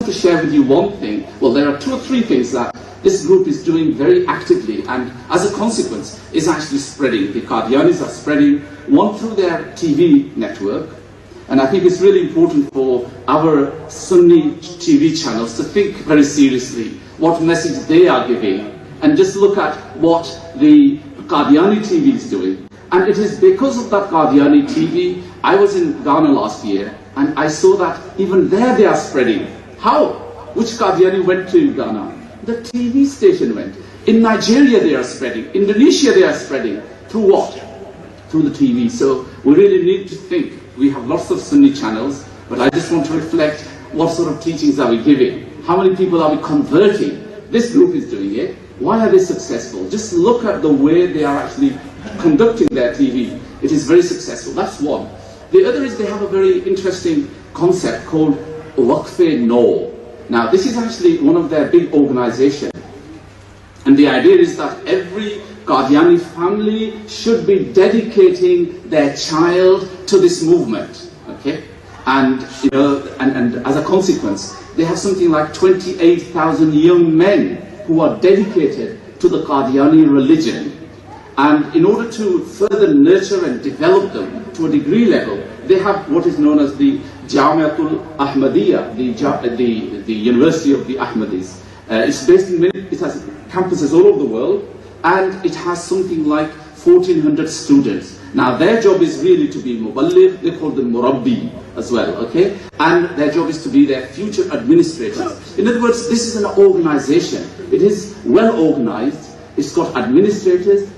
to share with you one thing. Well, there are 2 or 3 things that this group is doing very actively, and as a consequence is actually spreading. The Qadianis are spreading, one through their TV network, and I think it's really important for our Sunni TV channels to think very seriously what message they are giving, and just look at what the Qadiani TV is doing. And it is because of that Qadiani TV, I was in Ghana last year, and I saw that even there they are spreading. How? Which Qadiani went to Ghana? The TV station went. In Nigeria they are spreading. Indonesia they are spreading. Through what? Through the TV. So we really need to think. We have lots of Sunni channels, but I just want to reflect what sort of teachings are we giving? How many people are we converting? This group is doing it. Why are they successful? Just look at the way they are actually conducting their TV. It is very successful. That's one. The other is they have a very interesting concept called Waqf-e-Noo. Now, this is actually one of their big organizations. And the idea is that every Qadiani family should be dedicating their child to this movement. Okay? And, you know, and as a consequence, they have something like 28,000 young men who are dedicated to the Qadiani religion. And in order to further nurture and develop them to a degree level, they have what is known as the Jamia Ahmadiyya, the University of the Ahmadis. It's based in it has campuses all over the world, and it has something like 1,400 students. Now their job is really to be muballigh, they call them murabbi as well, okay? And their job is to be their future administrators. In other words, this is an organization. It is well organized, it's got administrators,